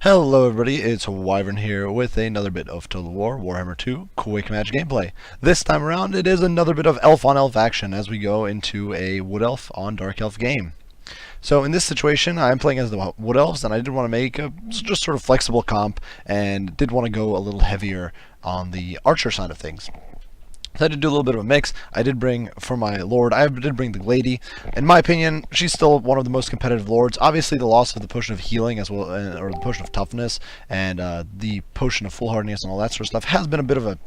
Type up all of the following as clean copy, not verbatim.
Hello everybody, it's Wyvern here with another bit of Total War, Warhammer 2, Quick Match gameplay. This time around it is another bit of Elf on Elf action as we go into a Wood Elf on Dark Elf game. So in this situation, I'm playing as the Wood Elves, and I did want to make a just sort of flexible comp, and did want to go a little heavier on the Archer side of things. So I did do a little bit of a mix. I did bring, for my Lord, I did bring the Lady. In my opinion, she's still one of the most competitive Lords. Obviously, the loss of the Potion of Healing, as well, or the Potion of Toughness, and the Potion of Foolhardiness and all that sort of stuff, has been a bit of a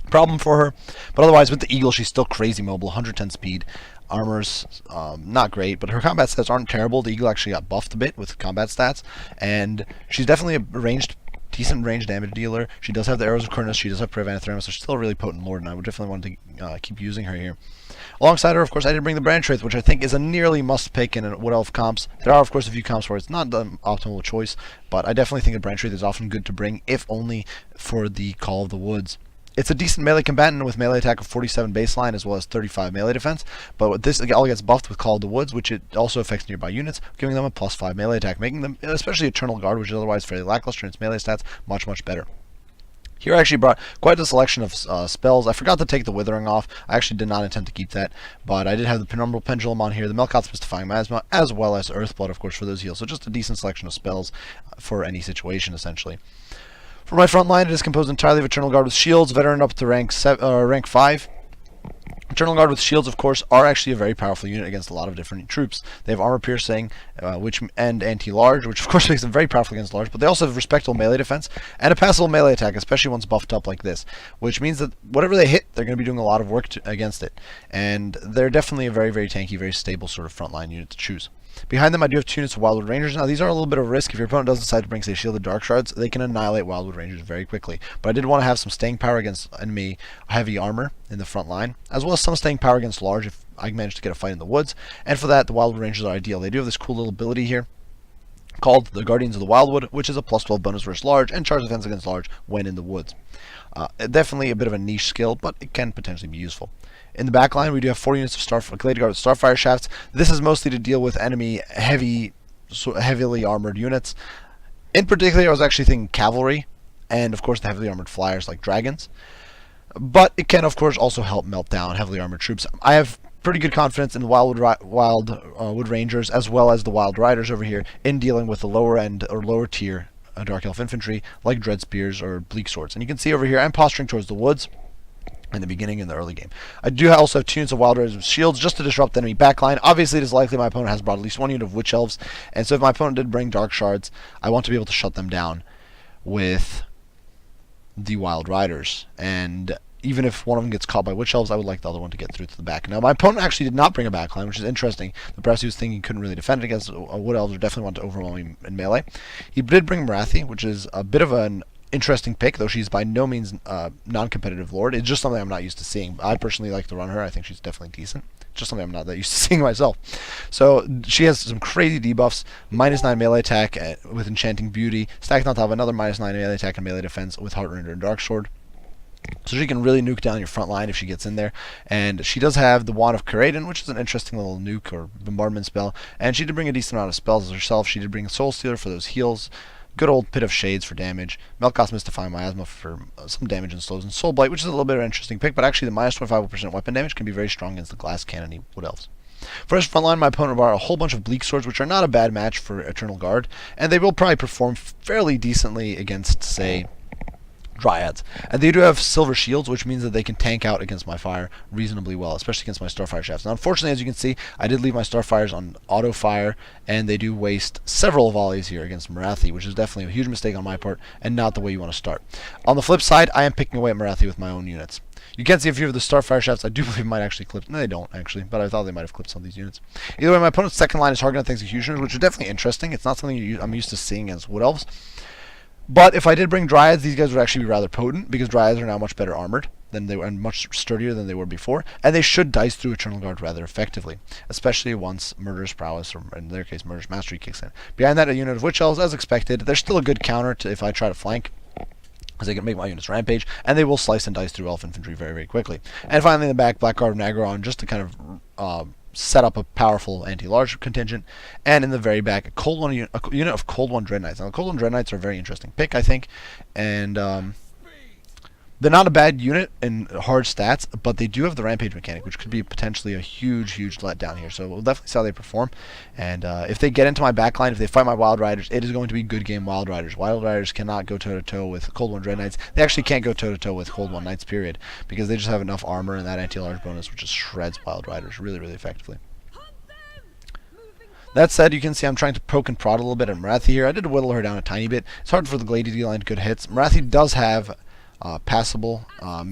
problem for her. But otherwise, with the Eagle, she's still crazy mobile, 110 speed. Armor's not great, but her combat stats aren't terrible. The Eagle actually got buffed a bit with combat stats, and she's definitely a decent range damage dealer. She does have the Arrows of Curnus, she does have Prey of Anathema, so she's still a really potent Lord, and I would definitely want to keep using her here. Alongside her, of course, I did bring the Branch Wraith, which I think is a nearly must-pick in Wood Elf comps. There are, of course, a few comps where it's not the optimal choice, but I definitely think a Branch Wraith is often good to bring, if only for the Call of the Woods. It's a decent melee combatant with melee attack of 47 baseline as well as 35 melee defense, but with this all gets buffed with Call of the Woods, which it also affects nearby units, giving them a +5 melee attack, making them, especially Eternal Guard, which is otherwise fairly lackluster in its melee stats, much, much better. Here I actually brought quite a selection of spells. I forgot to take the Withering off. I actually did not intend to keep that, but I did have the Penumbral Pendulum on here, the Melkoth's Mystifying Miasma, as well as Earthblood, of course, for those heals. So just a decent selection of spells for any situation, essentially. For my front line, it is composed entirely of Eternal Guard with shields, veteran up to rank 5. Eternal Guard with shields, of course, are actually a very powerful unit against a lot of different troops. They have armor piercing, and anti-large, which of course makes them very powerful against large, but they also have respectable melee defense and a passable melee attack, especially once buffed up like this, which means that whatever they hit, they're going to be doing a lot of work against it. And they're definitely a very, very tanky, very stable sort of frontline unit to choose. Behind them, I do have 2 units of Wildwood Rangers. Now, these are a little bit of a risk. If your opponent does decide to bring, say, Shielded Dark Shards, they can annihilate Wildwood Rangers very quickly. But I did want to have some staying power against enemy heavy armor in the front line, as well as some staying power against large if I manage to get a fight in the woods. And for that, the Wildwood Rangers are ideal. They do have this cool little ability here called the Guardians of the Wildwood, which is a +12 bonus versus large and charge defense against large when in the woods. Definitely a bit of a niche skill, but it can potentially be useful. In the back line, we do have 4 units of Glade Guard with Starfire Shafts. This is mostly to deal with enemy heavily armored units. In particular, I was actually thinking cavalry, and of course the heavily armored flyers like dragons. But it can, of course, also help melt down heavily armored troops. I have pretty good confidence in the Wood Rangers as well as the Wild Riders over here in dealing with the lower end or lower tier Dark Elf infantry like Dread Spears or Bleak Swords. And you can see over here I'm posturing towards the woods in the beginning in the early game. I do also have 2 units of Wild Riders with shields just to disrupt the enemy backline. Obviously, it is likely my opponent has brought at least 1 unit of Witch Elves, and so if my opponent did bring Dark Shards, I want to be able to shut them down with the Wild Riders. And even if one of them gets caught by Witch Elves, I would like the other one to get through to the back. Now, my opponent actually did not bring a backline, which is interesting. Perhaps he was thinking he couldn't really defend it against Wood Elves, or definitely want to overwhelm him in melee. He did bring Marathi, which is a bit of an interesting pick, though she's by no means non-competitive Lord. It's just something I'm not used to seeing. I personally like to run her. I think she's definitely decent. Just something I'm not that used to seeing myself. So she has some crazy debuffs, -9 melee attack with Enchanting Beauty, stacked on top of another -9 melee attack and melee defense with Heartrender and Dark Sword. So she can really nuke down your front line if she gets in there. And she does have the Wand of Caradon, which is an interesting little nuke or bombardment spell. And she did bring a decent amount of spells herself. She did bring Soul Stealer for those heals. Good old Pit of Shades for damage. Melkoth's Mystifying Miasma for some damage and slows. And Soul Blight, which is a little bit of an interesting pick, but actually the -25% weapon damage can be very strong against the Glass Cannon Wood Elves. For his front line, my opponent brought a whole bunch of Bleak Swords, which are not a bad match for Eternal Guard, and they will probably perform fairly decently against, say, Dryads. And they do have silver shields, which means that they can tank out against my fire reasonably well, especially against my Starfire Shafts. Now, unfortunately, as you can see, I did leave my Starfires on auto fire, and they do waste several volleys here against Marathi, which is definitely a huge mistake on my part, and not the way you want to start. On the flip side, I am picking away at Marathi with my own units. You can see a few of the Starfire Shafts. I do believe might actually clip. No, they don't, actually, but I thought they might have clipped some of these units. Either way, my opponent's second line is targeting executioners, which is definitely interesting. It's not something I'm used to seeing as Wood Elves. But if I did bring Dryads, these guys would actually be rather potent, because Dryads are now much better armored than they were, and much sturdier than they were before, and they should dice through Eternal Guard rather effectively, especially once Murderous Prowess, or in their case, Murderous Mastery kicks in. Behind that, a unit of Witch Elves, as expected. They're still a good counter to if I try to flank, because they can make my units rampage, and they will slice and dice through Elf Infantry very, very quickly. And finally in the back, Blackguard of Nagron, just to kind of set up a powerful anti-large contingent, and in the very back, a unit of Cold One Dread Knights. Now, the Cold One Dread Knights are a very interesting pick, I think, and they're not a bad unit in hard stats, but they do have the rampage mechanic, which could be potentially a huge letdown here. So we'll definitely see how they perform. And if they get into my backline, if they fight my Wild Riders, it is going to be good game Wild Riders. Wild Riders cannot go toe-to-toe with Cold One Dread Knights. They actually can't go toe-to-toe with Cold One Knights, period, because they just have enough armor and that anti-large bonus, which just shreds Wild Riders really, really effectively. That said, you can see I'm trying to poke and prod a little bit at Marathi here. I did whittle her down a tiny bit. It's hard for the Glady to land good hits. Marathi does have passable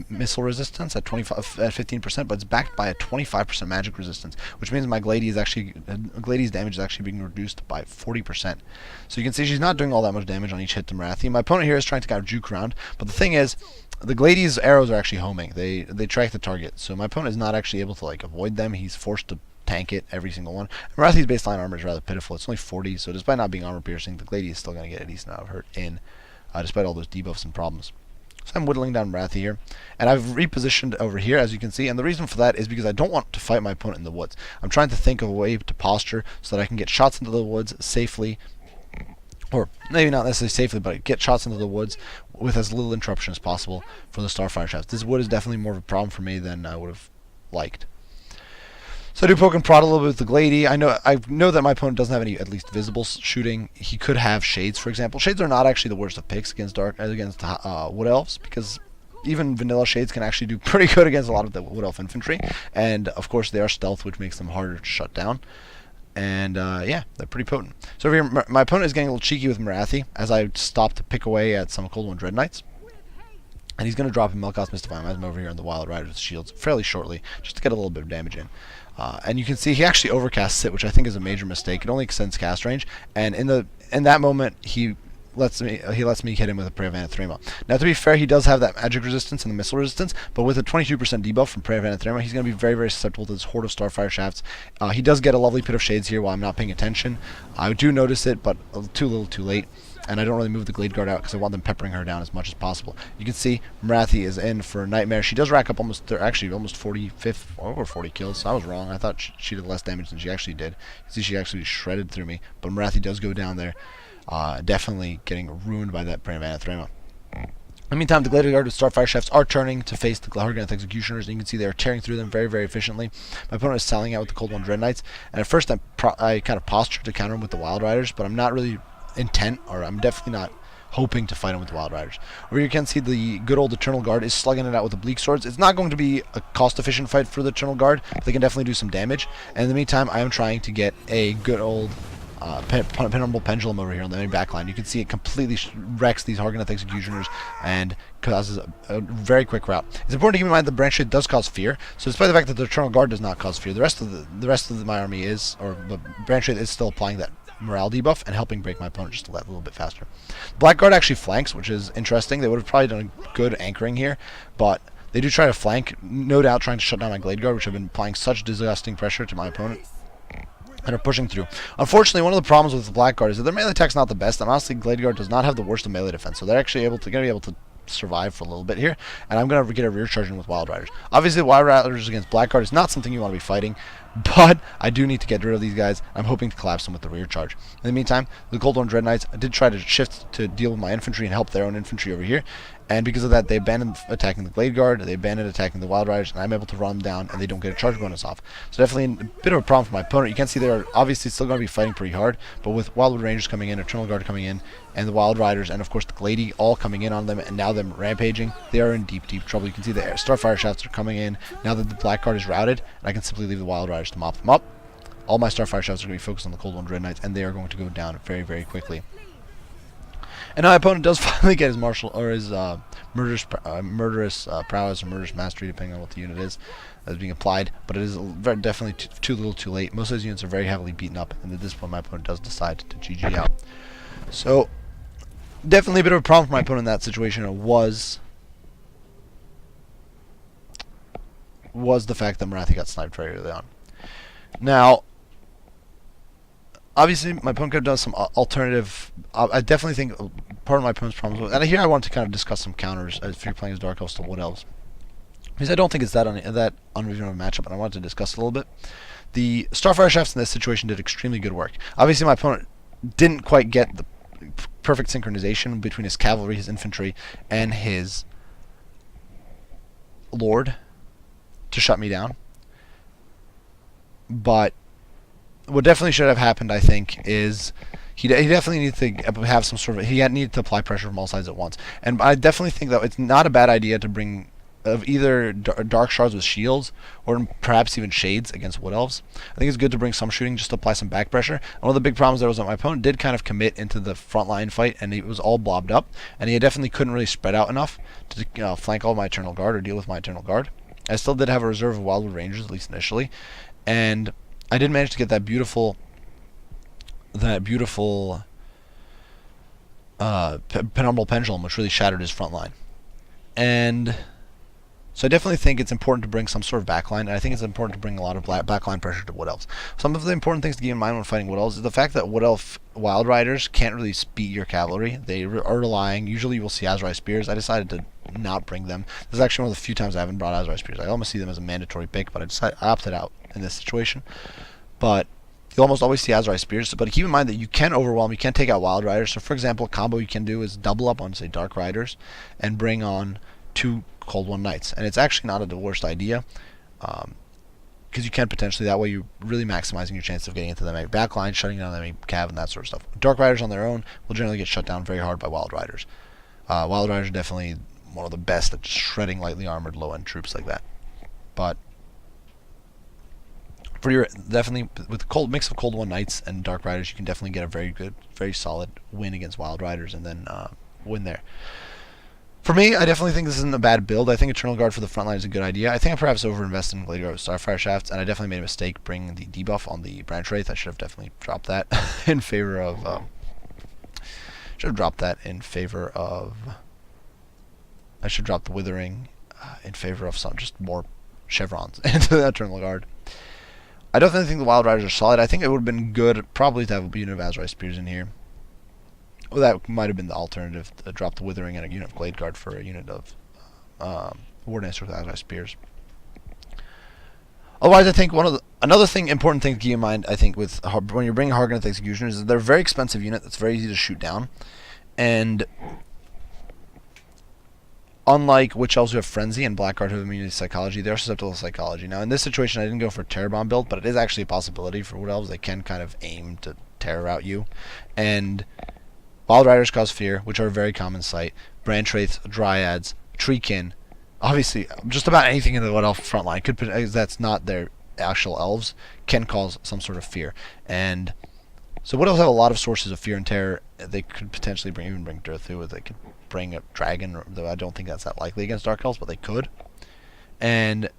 missile resistance at 15%, but it's backed by a 25% magic resistance, which means my Glady's damage is actually being reduced by 40%. So you can see she's not doing all that much damage on each hit to Marathi. My opponent here is trying to kind of juke around, but the thing is, the Glady's arrows are actually homing. They track the target, so my opponent is not actually able to like avoid them. He's forced to tank it every single one. Marathi's baseline armor is rather pitiful. It's only 40, so despite not being armor piercing, the Glady is still going to get a decent amount of hurt in, despite all those debuffs and problems. So I'm whittling down Marathi here, and I've repositioned over here, as you can see, and the reason for that is because I don't want to fight my opponent in the woods. I'm trying to think of a way to posture so that I can get shots into the woods safely, or maybe not necessarily safely, but get shots into the woods with as little interruption as possible for the Starfire shots. This wood is definitely more of a problem for me than I would have liked. So I do poke and prod a little bit with the Glady. I know that my opponent doesn't have any at least visible shooting. He could have Shades, for example. Shades are not actually the worst of picks against Wood Elves, because even vanilla Shades can actually do pretty good against a lot of the Wood Elf infantry. And of course they are stealth, which makes them harder to shut down. And yeah, they're pretty potent. So over here, my opponent is getting a little cheeky with Marathi as I stop to pick away at some Cold One Dread Knights. And he's going to drop in Melkoth's Mystifying Miasma over here on the Wild Riders with shields fairly shortly, just to get a little bit of damage in. And you can see he actually overcasts it, which I think is a major mistake. It only extends cast range, and in that moment he lets me hit him with a Prayer of Anathema. Now, to be fair, he does have that magic resistance and the missile resistance, but with a 22% debuff from Prayer of Anathema, he's going to be very, very susceptible to this horde of Starfire shafts. He does get a lovely Pit of Shades here while I'm not paying attention. I do notice it, but too little, too late. And I don't really move the Glade Guard out because I want them peppering her down as much as possible. You can see Marathi is in for a Nightmare. She does rack up almost 45 over 40 kills. So I was wrong. I thought she did less damage than she actually did. You see, she actually shredded through me. But Marathi does go down there, definitely getting ruined by that Prayer of Anathema. In the meantime, the Glade Guard with Starfire Shafts are turning to face the Harganeth Executioners, and you can see they are tearing through them very, very efficiently. My opponent is sallying out with the Cold One Dread Knights, and at first I kind of postured to counter him with the Wild Riders, but I'm not really intent, or I'm definitely not hoping to fight him with the Wild Riders. Over here you can see the good old Eternal Guard is slugging it out with the Bleak Swords. It's not going to be a cost-efficient fight for the Eternal Guard, but they can definitely do some damage. And in the meantime, I am trying to get a good old Penumbral Pendulum over here on the main backline. You can see it completely wrecks these Harganeth Executioners and causes a very quick rout. It's important to keep in mind that Branch Shade does cause fear, so despite the fact that the Eternal Guard does not cause fear, the rest of my army is, or the Branch Shade is still applying that morale debuff and helping break my opponent just a little bit faster. Black Guard actually flanks, which is interesting. They would have probably done a good anchoring here, but they do try to flank, no doubt trying to shut down my Glade Guard, which have been applying such disgusting pressure to my opponent, and are pushing through. Unfortunately, one of the problems with the Black Guard is that their melee attack's not the best, and honestly, Glade Guard does not have the worst of melee defense, so they're actually going to be able to survive for a little bit here, and I'm going to get a rear charge in with Wild Riders. Obviously, Wild Riders against Black Guard is not something you want to be fighting, but I do need to get rid of these guys. I'm hoping to collapse them with the rear charge. In the meantime, the Cold One Dread Knights did try to shift to deal with my infantry and help their own infantry over here, and because of that, they abandoned attacking the Glade Guard, they abandoned attacking the Wild Riders, and I'm able to run them down, and they don't get a charge bonus off. So definitely a bit of a problem for my opponent. You can see they're obviously still going to be fighting pretty hard, but with Wildwood Rangers coming in, Eternal Guard coming in, and the Wild Riders, and of course the Glady all coming in on them, and now them rampaging, they are in deep, deep trouble. You can see the Starfire Shafts are coming in, now that the Black Guard is routed, and I can simply leave the Wild Riders to mop them up. All my Starfire Shafts are going to be focused on the Cold One Dread Knights, and they are going to go down very, very quickly. And now my opponent does finally get his martial, or his murderous prowess or murderous mastery, depending on what the unit is that is being applied. But it is definitely too little, too late. Most of those units are very heavily beaten up, and at this point, my opponent does decide to GG out. So definitely a bit of a problem for my opponent in that situation. It was the fact that Marathi got sniped very early on. Now, obviously, my opponent could have done some alternative. I definitely think part of my opponent's problems was, and here I want to kind of discuss some counters if you're playing as Dark Elves to Wood Elves, because I don't think it's that uneven of a matchup, and I wanted to discuss it a little bit. The Starfire Chefs in this situation did extremely good work. Obviously, my opponent didn't quite get the perfect synchronization between his cavalry, his infantry, and his lord to shut me down. But what definitely should have happened, I think, is he definitely needs to have some sort of... He needed to apply pressure from all sides at once. And I definitely think that it's not a bad idea to bring either dark shards with shields or perhaps even shades against wood elves. I think it's good to bring some shooting just to apply some back pressure. And one of the big problems there was that my opponent did kind of commit into the front line fight, and it was all blobbed up, and he definitely couldn't really spread out enough to flank all my Eternal Guard or deal with my Eternal Guard. I still did have a reserve of Wildwood Rangers, at least initially, and I did manage to get that beautiful Penumbral Pendulum, which really shattered his front line. And so I definitely think it's important to bring some sort of backline, and I think it's important to bring a lot of backline pressure to Wood Elves. Some of the important things to keep in mind when fighting Wood Elves is the fact that Wood Elf Wild Riders can't really beat your cavalry. They are relying... Usually you will see Azrai Spears. I decided to not bring them. This is actually one of the few times I haven't brought Azrai Spears. I almost see them as a mandatory pick, but I opted out in this situation. But you'll almost always see Azrai Spears, but keep in mind that you can overwhelm, you can take out Wild Riders. So for example, a combo you can do is double up on, say, Dark Riders and bring on 2 Cold One Knights. And it's actually not the worst idea, because you can potentially, that way you're really maximizing your chance of getting into the enemy backline, shutting down the enemy cav, and that sort of stuff. Dark Riders on their own will generally get shut down very hard by Wild Riders. Wild Riders are definitely one of the best at shredding lightly armored low-end troops like that. But for your, definitely with the mix of Cold One Knights and Dark Riders, you can definitely get a very good, very solid win against Wild Riders, and then win there. For me, I definitely think this isn't a bad build. I think Eternal Guard for the front line is a good idea. I think I perhaps overinvested in Gladiator with Starfire Shafts, and I definitely made a mistake bringing the debuff on the Branch Wraith. I should have definitely dropped that in favor of... I should drop the Withering in favor of some just more chevrons into the Eternal Guard. I definitely think the Wild Riders are solid. I think it would have been good probably to have a unit of Azrai Spears in here. Well, that might have been the alternative, to drop the Withering and a unit of Glade Guard for a unit of War Dancer with Azrai Spears. Otherwise, I think another important thing to keep in mind, I think, with when you're bringing Hargoneth Executioners, is they're a very expensive unit that's very easy to shoot down. And unlike Witch Elves who have Frenzy and Blackguard who have immunity to Psychology, they are susceptible to Psychology. Now, in this situation, I didn't go for a Terror Bomb build, but it is actually a possibility for Wood Elves. They can kind of aim to terror out you. And Wild Riders cause fear, which are a very common sight. Branch Wraiths, Dryads, Treekin. Obviously, just about anything in the Wood Elf front line that's not their actual elves can cause some sort of fear. And so Wood Elves have a lot of sources of fear and terror. They could potentially even bring Durthu. They could bring a dragon, though I don't think that's that likely against Dark Elves, but they could. And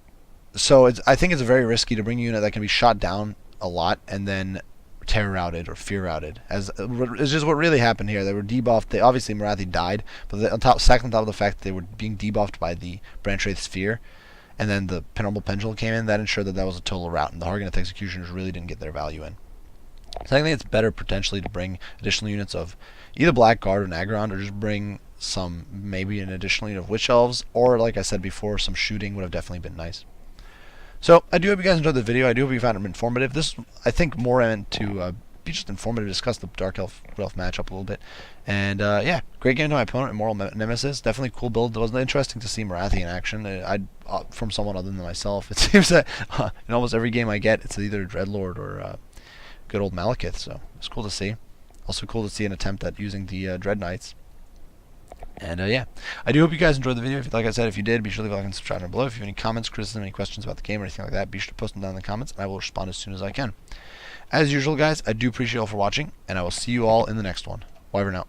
so I think it's very risky to bring a unit that can be shot down a lot and then terror routed or fear routed. It's just what really happened here. They were debuffed. Obviously Marathi died, but second on top of the fact that they were being debuffed by the Branch Wraith Sphere, and then the Penumbral Pendulum came in, that ensured that was a total rout, and the Hargoneth Executioners really didn't get their value in. So I think it's better potentially to bring additional units of either Blackguard or Nagron, or just bring maybe an additional unit of Witch Elves, or like I said before, some shooting would have definitely been nice. So I do hope you guys enjoyed the video. I do hope you found it informative. This, I think, more meant to be just informative, discuss the Dark Elf Wood Elf matchup a little bit. And yeah, great game to my opponent, Immoral Nemesis. Definitely cool build. It was interesting to see Marathi in action. From someone other than myself. It seems that in almost every game I get, it's either Dreadlord or good old Malekith. So it's cool to see. Also cool to see an attempt at using the Dread Knights. And yeah, I do hope you guys enjoyed the video. Like I said, if you did, be sure to leave a like and subscribe down below. If you have any comments, criticism, any questions about the game or anything like that, be sure to post them down in the comments, and I will respond as soon as I can. As usual, guys, I do appreciate you all for watching, and I will see you all in the next one. Wyvern out.